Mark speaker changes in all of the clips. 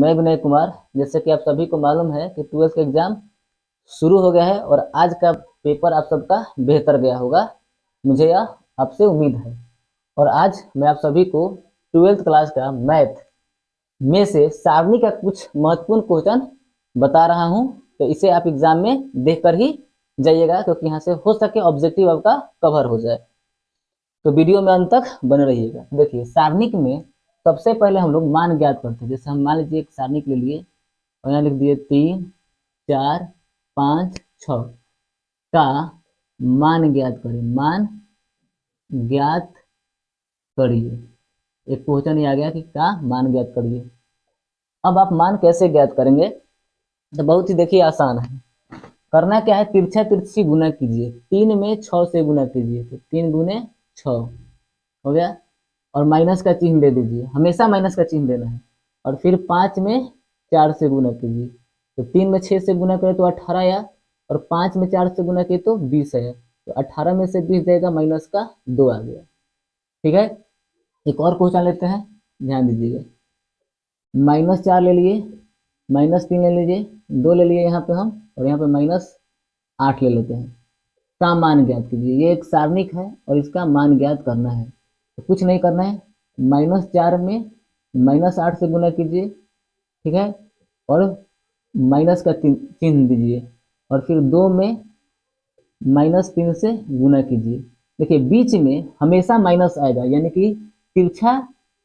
Speaker 1: मैं विनय कुमार। जैसे कि आप सभी को मालूम है कि 12th का एग्जाम शुरू हो गया है और आज का पेपर आप सबका बेहतर गया होगा, मुझे यह आपसे उम्मीद है। और आज मैं आप सभी को 12th क्लास का मैथ में से सारणी का कुछ महत्वपूर्ण क्वेश्चन बता रहा हूं, तो इसे आप एग्जाम में देखकर ही जाइएगा, क्योंकि यहाँ से हो सके ऑब्जेक्टिव आपका कवर हो जाए। तो वीडियो में अंत तक बने रहिएगा। देखिए, सारणिक में सबसे पहले हम लोग मान ज्ञात करते हैं। जैसे हम मान लीजिए एक सारणिक ले लिए और यहाँ लिख दिए 3, 4, 5, 6 का मान ज्ञात करें। मान ज्ञात करिए। एक क्वेश्चन ये आ गया कि का मान ज्ञात करिए। अब आप मान कैसे ज्ञात करेंगे? तो बहुत ही देखिए आसान है। करना क्या है, तिरछा तिरछी गुना कीजिए। 3 में 6 से गुना कीजिए, तो 3 गुने 6 हो गया। और माइनस का चिन्ह दे दीजिए, हमेशा माइनस का चिन्ह देना है। और फिर 5 में 4 से गुना कीजिए, तो 3 में 6 से गुना करें तो 18 आया, और 5 में 4 से गुना किए तो 20 है। तो 18 में से 20 जाएगा, माइनस का 2 आ गया। ठीक है, एक और क्वेश्चन लेते हैं, ध्यान दीजिएगा। -4 ले लिए, -3 ले लीजिए, 2 ले लिए यहाँ पे हम, और यहाँ पे -8 ले लेते हैं। का मान ज्ञात कीजिए। ये एक सारणिक है और इसका मान ज्ञात करना है। तो कुछ नहीं करना है, -4 में -8 से गुना कीजिए, ठीक है, और माइनस का चिन्ह दीजिए, और फिर 2 में -3 से गुना कीजिए। देखिए, बीच में हमेशा माइनस आएगा, यानी कि तिरछा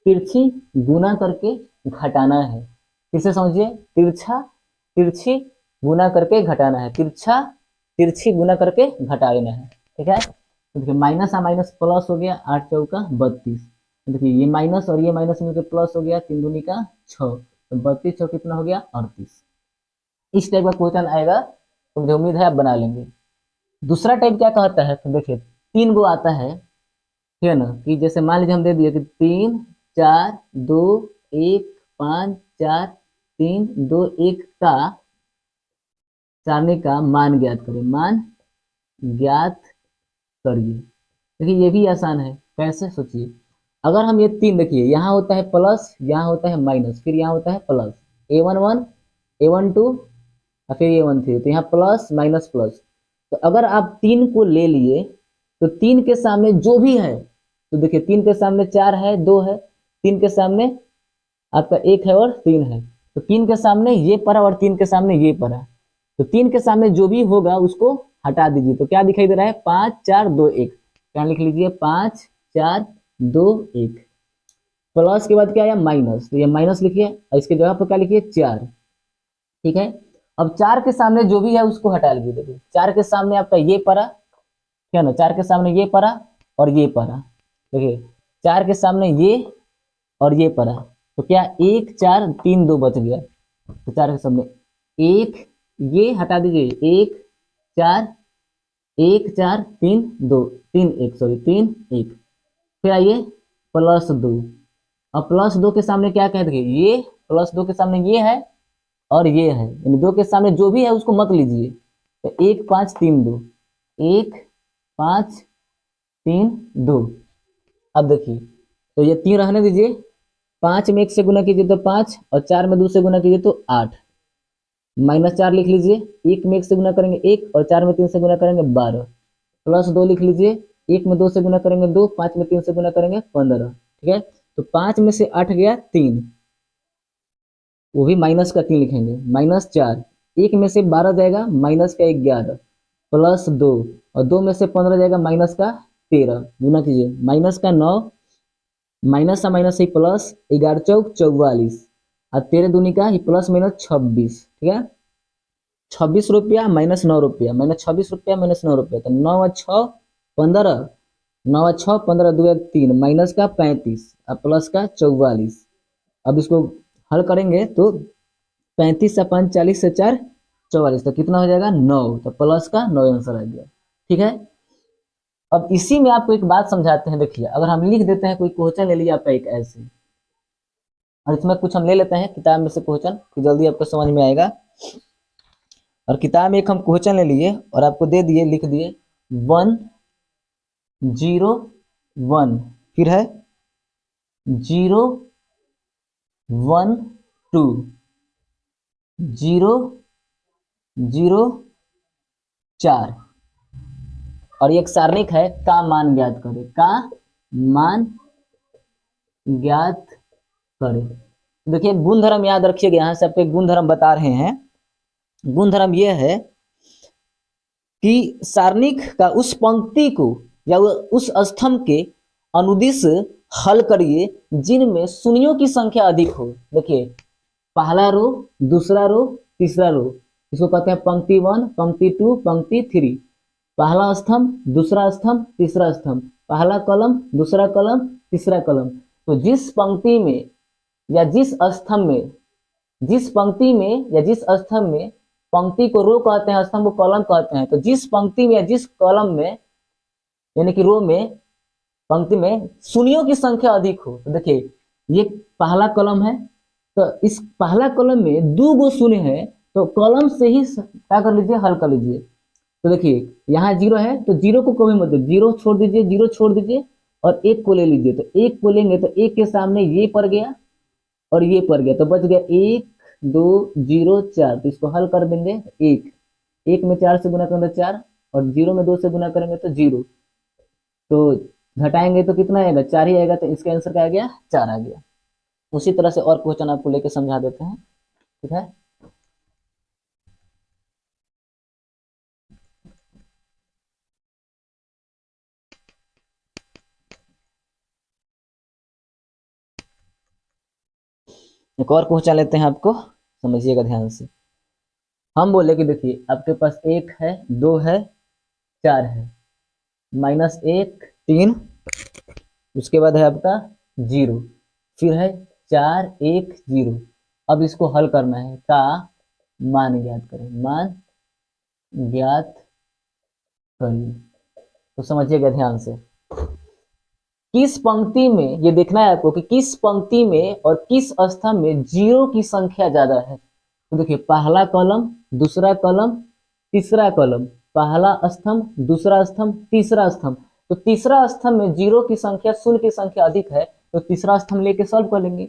Speaker 1: तिरछी गुना करके घटाना है। किसे समझिए, तिरछा तिरछी गुना करके घटाना है, तिरछा तिरछी गुना करके घटा लेना है। ठीक है, तो देखिए माइनस आ माइनस प्लस हो गया, 8 चौका 32। देखिए ये माइनस और ये माइनस मिलकर प्लस हो गया, 3 दूनी का 6, तो 32 6 कितना हो गया, 38। इस टाइप का क्वेश्चन आएगा, तो मुझे उम्मीद है आप बना लेंगे। दूसरा टाइप क्या कहता है, तो देखिए 3 गो आता है, ठीक है ना, कि जैसे मान लीजिए हम दे दिए कि 3, 4, 2, 1, 5, 4, 3, 2, 1 का सारणी का मान ज्ञात करें। मान ज्ञात करिए। देखिए ये भी आसान है, कैसे सोचिए। अगर हम ये 3 देखिए, यहाँ होता है प्लस, यहाँ होता है माइनस, फिर यहाँ होता है प्लस, A11 A12 और फिर A13, तो यहाँ प्लस माइनस प्लस। तो अगर आप 3 को ले लिए, तो 3 के सामने जो भी है, तो देखिए 3 के सामने 4 है, 2 है, 3 के सामने आपका 1 है और 3 है, तो 3 के सामने ये पड़ा और 3 के सामने ये पड़ा, तो 3 के सामने जो भी होगा उसको हटा दीजिए। तो क्या दिखाई दे रहा है, 5 4 2 1। क्या लिख लीजिए, 5 4 2 1। प्लस के बाद क्या आया, माइनस, तो ये माइनस लिखिए और इसके जगह पर क्या लिखिए, 4। ठीक है, अब 4 के सामने जो भी है उसको हटा लीजिए। देखिए 4 के सामने आपका ये पड़ा, क्या ना, 4 के सामने ये पड़ा और ये पड़ा। देखिए 4 के सामने ये और ये पड़ा, तो क्या 1 4 3 2 बच गया। तो 4 के सामने 1, ये हटा दीजिए, 1 4 1 4 3 2 3 1, सॉरी 3 1। फिर आइए +2, अब +2 के सामने क्या कह देखिए, ये +2 के सामने ये है और ये है, यानी 2 के सामने जो भी है उसको मत लीजिए। तो 1 5 3 2, 1 5 3 2। अब देखिए, तो ये 3 रहने दीजिए, 5 में 1 से गुना कीजिए तो 5, और 4 में 2 से गुना कीजिए तो 8। -4 लिख लीजिए, 1 में 1 से गुना करेंगे 1, और 4 में 3 से गुना करेंगे 12। +2 लिख लीजिए, 1 में 2 से गुना करेंगे 2, 5 में 3 से गुना करेंगे 15। ठीक है, तो 5 में से 8 गया 3, वो भी माइनस का 3 लिखेंगे। -4, 1 में से 12 जाएगा, माइनस का 11, +2, और 2 में से 15 जाएगा, माइनस का 13। गुना कीजिए, माइनस का 9, माइनस का माइनस ही प्लस, 11 चौक 44, और 13 दूनी का ही प्लस माइनस 26। ठीक है, 26 रुपया -9 रुपया, -26 रुपया -9 रुपया, तो 9 और 6 15, 9 और 6 15 2 3, माइनस का 35 और प्लस का 44। अब इसको हल करेंगे तो 35 से 5 40 से 4 44, तो कितना हो जाएगा, 9, तो प्लस का 9 आंसर आ गया। ठीक है, अब इसी में आपको एक बात समझाते हैं। देखिए अगर हम लिख देते हैं, कोई क्वेश्चन ले लिया आपका एक ऐसे, और इसमें कुछ हम ले लेते हैं किताब में से क्वेश्चन, कि जल्दी आपको समझ में आएगा। और किताब में एक हम क्वेश्चन ले लिए और आपको दे दिए, लिख दिए 1 0 1, फिर है 0 1 2, 0 0 4 और ये एक सारणिक है, का मान ज्ञात करें, का मान ज्ञात करें। देखिए गुणधर्म याद रखिएगा, यहाँ से आपको एक गुणधर्म बता रहे हैं। गुणधर्म यह है कि सारणिक का उस पंक्ति को या उस स्तंभ के अनुदिश हल करिए जिनमें शून्यों की संख्या अधिक हो। देखिए पहला रो, दूसरा रो, तीसरा रो, इसको कहते हैं पंक्ति 1, पंक्ति 2, पंक्ति 3। पहला स्तंभ, दूसरा स्तंभ, तीसरा स्तंभ, पहला कलम, दूसरा कलम, तीसरा कलम। तो जिस पंक्ति में या जिस स्तंभ में, जिस पंक्ति में या जिस स्तंभ में, पंक्ति को रो कहते हैं, स्तंभ को कॉलम कहते हैं, तो जिस पंक्ति में या जिस कॉलम में यानी कि रो में, पंक्ति में शून्यों की संख्या अधिक हो। तो देखिए ये पहला कॉलम है, तो इस पहला कॉलम में 2 गो शून्य है, तो कॉलम से ही क्या कर लीजिए, हल कर लीजिए। तो देखिए यहाँ 0 है, तो 0 को कभी मत, 0 छोड़ दीजिए, 0 छोड़ दीजिए और 1 को ले लीजिए। तो 1 को लेंगे तो 1 के सामने ये पड़ गया और ये पड़ गया, तो बच गया 1 2 0 4। तो इसको हल कर देंगे, 1 में 4 से गुना करेंगे 4 और 0 में 2 से गुना करेंगे तो 0। तो घटाएंगे तो कितना आएगा, 4 ही आएगा, तो इसका आंसर क्या आ गया, 4 आ गया। उसी तरह से और क्वेश्चन आपको लेके समझा देते हैं, ठीक है। एक और क्वेश्चन लेते हैं, आपको समझिएगा ध्यान से। हम बोले कि देखिए आपके पास 1 है, 2 है, 4 है, -1 3, उसके बाद है आपका 0, फिर है 4 1 0। अब इसको हल करना है, का मान ज्ञात करें, मान ज्ञात करिए। तो समझिएगा ध्यान से, किस पंक्ति में, ये देखना है आपको कि किस पंक्ति में और किस स्तंभ में 0 की संख्या ज्यादा है। तो देखिए पहला कॉलम, दूसरा कॉलम, तीसरा कॉलम, पहला स्तंभ, दूसरा स्तंभ, तीसरा स्तंभ। तो तीसरा स्तंभ में 0 की संख्या, शून्य की संख्या अधिक है, तो तीसरा स्तंभ लेके सॉल्व कर लेंगे।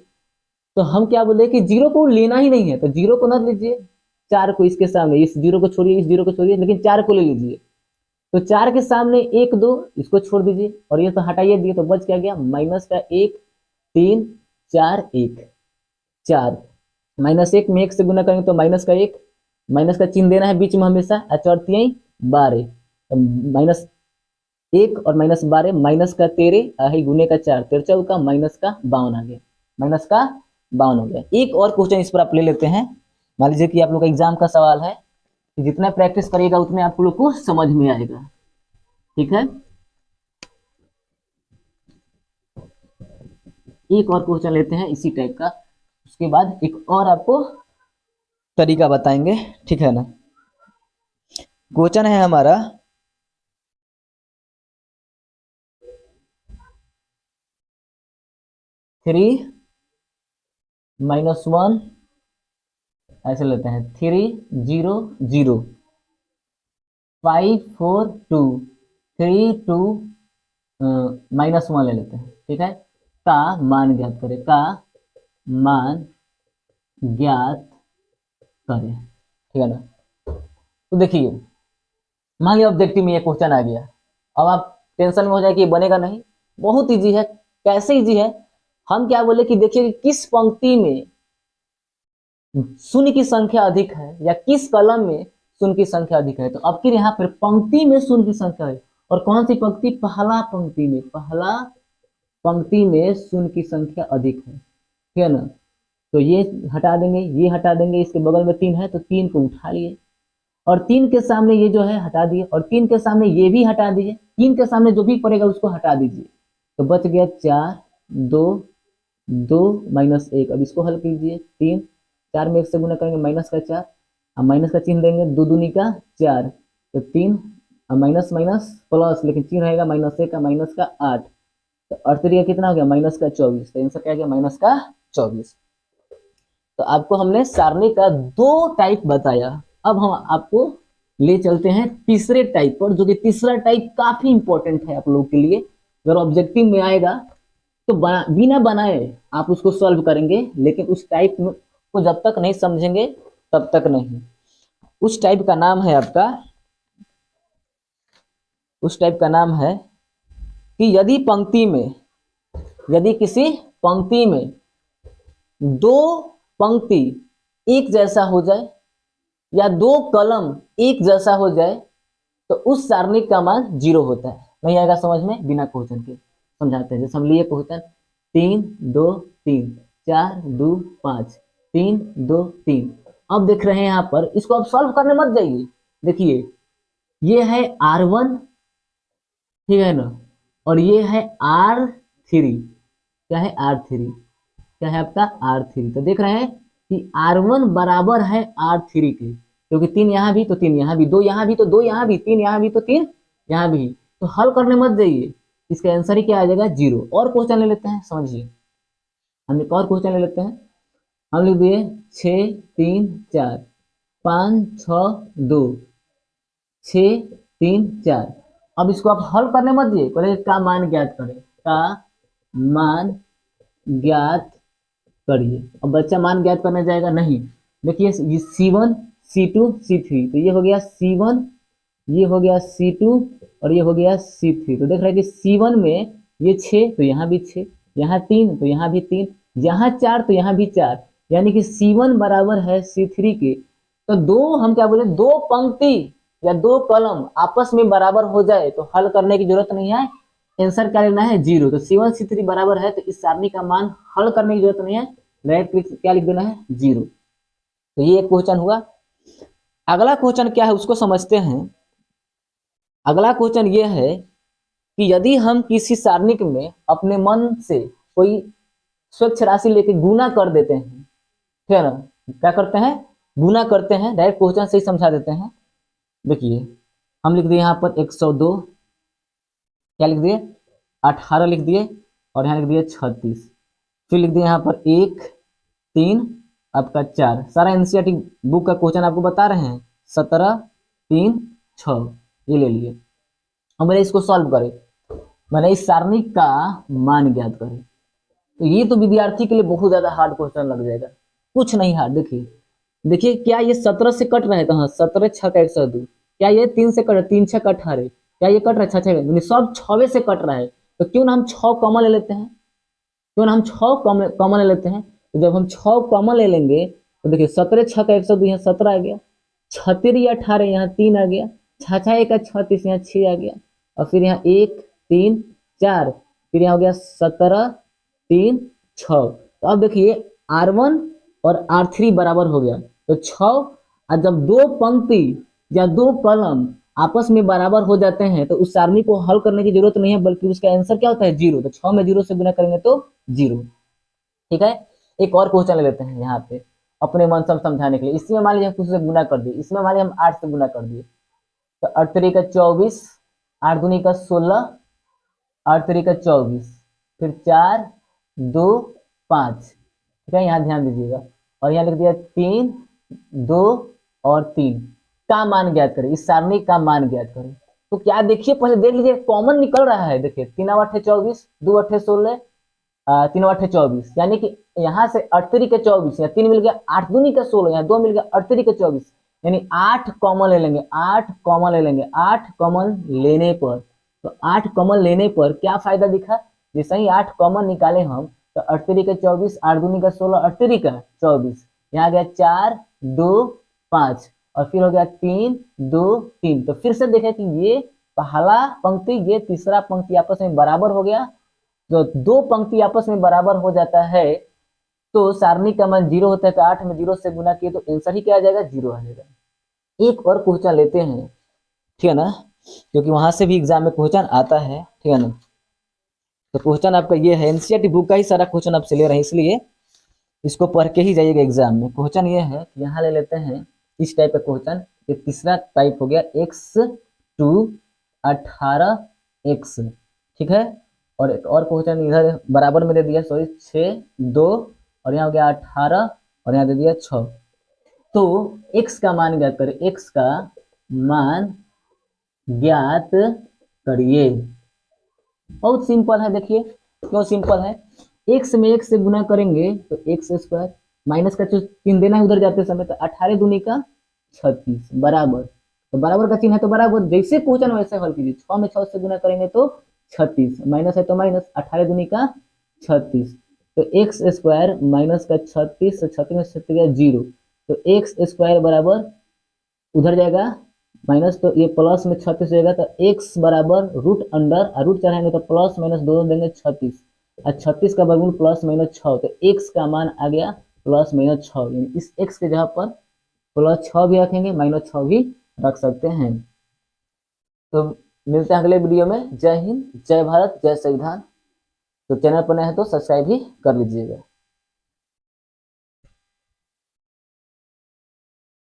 Speaker 1: तो हम क्या बोले कि 0 को लेना ही नहीं है, तो 0 को ना लीजिए, 4 को इसके सामने, इस 0 को छोड़िए, इस 0 को छोड़िए, लेकिन 4 को ले लीजिए। तो 4 के सामने 1 2, इसको छोड़ दीजिए और ये तो हटाइए दिए, तो बच क्या गया, -1 3 4 1 4। -1 में 1 से गुना करेंगे तो -1, माइनस का चिन्ह देना है बीच में हमेशा, ×4 = 12, -1 और -12, -13 गुने का 4, 13 चौका -52 आ गया, -52 हो गया। एक और क्वेश्चन इस पर आप ले लेते हैं। मान लीजिए कि आप लोग का एग्जाम का सवाल है, कि जितना प्रैक्टिस करिएगा उतने आप लोग को समझ में आएगा, ठीक है। एक और क्वेश्चन लेते हैं इसी टाइप का, उसके बाद एक और आपको तरीका बताएंगे, ठीक है ना। क्वेश्चन है हमारा 3 - 1, ऐसे लेते हैं 3 0 0 5 4 2 3 2 -1 ले लेते हैं, ठीक है। का मान ज्ञात करें, का मान ज्ञात करें, ठीक है ना। तो देखिए मान लिया ऑब्जेक्टिव में ये क्वेश्चन आ गया, अब आप टेंशन में हो जाए कि ये बनेगा नहीं, बहुत इजी है। कैसे इजी है, हम क्या बोले कि देखिए कि किस पंक्ति में शून्य की संख्या अधिक है या किस कलम में शून्य की संख्या अधिक है। तो अब फिर यहाँ पर पंक्ति में शून्य की संख्या है, और कौन सी पंक्ति, पहला पंक्ति में, पहला पंक्ति में शून्य की संख्या अधिक है, ठीक है ना। तो ये हटा देंगे, ये हटा देंगे, इसके बगल में 3 है तो 3 को उठा लिए, और 3 के सामने ये जो है हटा दिए, और 3 के सामने ये भी हटा दिए, 3 के सामने जो भी पड़ेगा उसको हटा दीजिए। तो बच गया 4 2 2 -1। अब इसको हल कीजिए, 3 4 में 1 से गुना करेंगे -4, अब माइनस का चिन्ह देंगे, 2 दूनी का 4, तो 3 माइनस माइनस प्लस, लेकिन चिन्ह रहेगा -1 का, -8, तो 38 का कितना हो गया, -24। तो आंसर क्या गया, -24। तो आपको हमने सारणी का 2 टाइप बताया। अब हम आपको ले चलते हैं तीसरे टाइप पर, जो कि तीसरा टाइप काफी इंपॉर्टेंट है आप लोगों के लिए। अगर ऑब्जेक्टिव में आएगा तो बिना बनाए आप उसको सॉल्व करेंगे, लेकिन उस टाइप को जब तक नहीं समझेंगे तब तक नहीं। उस टाइप का नाम है आपका, उस टाइप का नाम है कि यदि पंक्ति में, यदि किसी पंक्ति में दो पंक्ति एक जैसा हो जाए या दो कलम एक जैसा हो जाए तो उस सारणिक का मान 0 होता है। नहीं आएगा समझ में, बिना क्वेश्चन के समझाते हैं। जैसे हम लिए क्वेश्चन 3 2 3 4 2 5 3 2 3। अब देख रहे हैं यहाँ पर, इसको अब सॉल्व करने मत जाइए। देखिए ये है R1, ठीक है ना, और ये है R3। क्या है R3, क्या है आपका R3। तो देख रहे हैं कि R1 बराबर है R3 के, क्योंकि 3 यहाँ भी तो 3 यहाँ भी, 2 यहाँ भी तो 2 यहाँ भी, 3 यहाँ भी तो 3 यहाँ भी। तो हल करने मत जाइए, इसका आंसर ही क्या आ जाएगा 0। और क्वेश्चन ले लेते हैं, समझिए। हम एक और क्वेश्चन ले लेते हैं। हम लिख दिए 6 3 4 5 6 2 6 3 4। अब इसको आप हल करने मत दिए, पहले का मान ज्ञात करें, का मान ज्ञात करिए। अब बच्चा मान ज्ञात करने जाएगा नहीं। देखिए ये C1 C2 C3, तो ये हो गया C1, ये हो गया C2 और ये हो गया C3। तो देख रहे हैं कि C1 में ये 6 तो यहाँ भी 6, यहाँ 3 तो यहाँ भी 3, यहाँ 4 तो यहाँ भी 4, यानी कि C1 बराबर है C3 के। तो दो, हम क्या बोले, दो पंक्ति या दो कलम आपस में बराबर हो जाए तो हल करने की जरूरत नहीं है, आंसर क्या लेना है 0। तो C1 C3 बराबर है तो इस सारणी का मान हल करने की जरूरत नहीं है, राइट क्लिक क्या लिख देना है 0। तो ये एक क्वेश्चन हुआ। अगला क्वेश्चन क्या है उसको समझते हैं। अगला क्वेश्चन ये है कि यदि हम किसी सारणिक में अपने मन से कोई स्वच्छ राशि लेके गुना कर देते हैं, ठीक है ना, क्या करते हैं, गुना करते हैं, डायरेक्ट क्वेश्चन से ही समझा देते हैं। देखिए हम लिख दिए यहाँ पर 102, क्या लिख दिए 18 लिख दिए, और यहाँ लिख दिए 36, फिर लिख दिए यहाँ पर 1 3 आपका 4। सारा एनसीईआरटी बुक का क्वेश्चन आपको बता रहे हैं, 17 3 6 ये ले लिए। अब मैंने इसको सॉल्व करे, मैंने इस सारणी का मान ज्ञात करे, तो ये तो विद्यार्थी के लिए बहुत ज्यादा हार्ड क्वेश्चन लग जाएगा। कुछ नहीं हार्ड। देखिए देखिए क्या ये 17 से कट रहा है, कहाँ 17 6 का 102, क्या ये 3 से कट, 3 6 का 18, क्या ये कट रहा है 6 6, सब 6 से कट रहा है। तो क्यों ना हम 6 कॉमन ले लेते हैं, क्यों ना हम 6 कॉमन ले लेते हैं। तो जब हम 6 कॉमन ले लेंगे तो देखिए 17 6 का 102 यहाँ 17 आ गया, 36 18 यहाँ 3 आ गया, 6 6 1 36 यहाँ 6 आ गया, और फिर यहाँ 1 3 4, फिर यहाँ हो गया 17 3 6। तो अब देखिए R1 और R3 बराबर हो गया तो 6, और जब दो पंक्ति या दो कलम आपस में बराबर हो जाते हैं तो उस सारणी को हल करने की जरूरत नहीं है, बल्कि उसका आंसर क्या होता है 0। तो 6 में 0 से गुना करेंगे तो 0। ठीक है, एक और क्वेश्चन ले लेते हैं यहाँ पे अपने मन से समझाने के लिए। इसमें मान लीजिए कुछ से गुना कर दिए, इसमें मान लीजिए हम 8 से गुना कर दिए, तो 8 3 का 24, 8 दूनी का 16, 8 3 का 24, फिर 4 2 5, ठीक है, यहाँ ध्यान दीजिएगा। और यहाँ लिख दिया 3 2 और 3 का मान ज्ञात करें, इस सारणी का मान ज्ञात करें। तो क्या देखिए, पहले देख लीजिए कॉमन निकल रहा है। देखिए 3 8 24, 2 8 16, 3 8 24, यानी कि यहाँ से 8 3 के 24, या 3 मिल गया, 8 दूनी का 16, यहाँ 2 मिल गया, 8 3 के 24, यानी 8 कॉमन ले लेंगे, 8 कॉमन ले लेंगे। 8 कॉमन लेने पर, तो 8 कॉमन लेने पर क्या फायदा दिखा, जैसे ही 8 कॉमन निकाले हम तो 8 3 के 24, 8 दूनी का 16, 8 3 का 24, यहाँ गया 4 2 5, और फिर हो गया 3 2 3। तो फिर से देखें कि ये पहला पंक्ति ये तीसरा पंक्ति आपस में बराबर हो गया। जो दो पंक्ति आपस में बराबर हो जाता है तो सारणी का मान 0 होता है। तो 8 में 0 से गुना किए तो आंसर ही क्या आ जाएगा 0 आ जाएगा। एक और क्वेश्चन लेते हैं, ठीक है ना, क्योंकि वहां से भी एग्जाम में क्वेश्चन आता है, ठीक है ना। तो क्वेश्चन आपका ये है, एनसीईआरटी बुक का ही सारा क्वेश्चन आपसे ले रहे हैं, इसलिए इसको पढ़ के ही जाइएगा एग्जाम में। क्वेश्चन ये है कि यहाँ ले लेते हैं इस टाइप का क्वेश्चन, ये तीसरा टाइप हो गया x2 18x, ठीक है। और एक और क्वेश्चन इधर बराबर में दे दिया, सॉरी 6 2, और यहाँ हो गया 18, और यहाँ दे दिया 6। तो x का मान ज्ञात करें, x का मान ज्ञात करिए। बहुत सिंपल है, देखिए क्यों सिंपल है। x में 1 से गुना करेंगे तो x स्क्वायर, माइनस का जो चिन्ह देना है उधर जाते समय, तो 18 दूनी का 36 बराबर, तो बराबर का चिन्ह है तो बराबर जैसे क्वेश्चन वैसे हल कीजिए। 6 में 6 से गुना करेंगे तो 36, माइनस है तो माइनस, 18 दूनी का 36, तो एक्स स्क्वायर माइनस का 36, तो 36 में 36 गया 0, तो एक्स स्क्वायर बराबर उधर जाएगा माइनस, तो ये प्लस में 36 जाएगा, तो एक्स बराबर रूट अंडर, रूट चढ़ाएंगे तो प्लस माइनस दोनों देंगे 36, और 36 का वर्गमूल प्लस माइनस 6, तो एक्स का मान आ गया प्लस माइनस 6, यानी इस एक्स के जगह पर प्लस 6 भी रखेंगे, माइनस 6 भी रख सकते हैं। तो मिलते हैं अगले वीडियो में। जय हिंद, जय भारत, जय संविधान। तो चैनल पर नए हैं तो सब्सक्राइब भी कर लीजिएगा।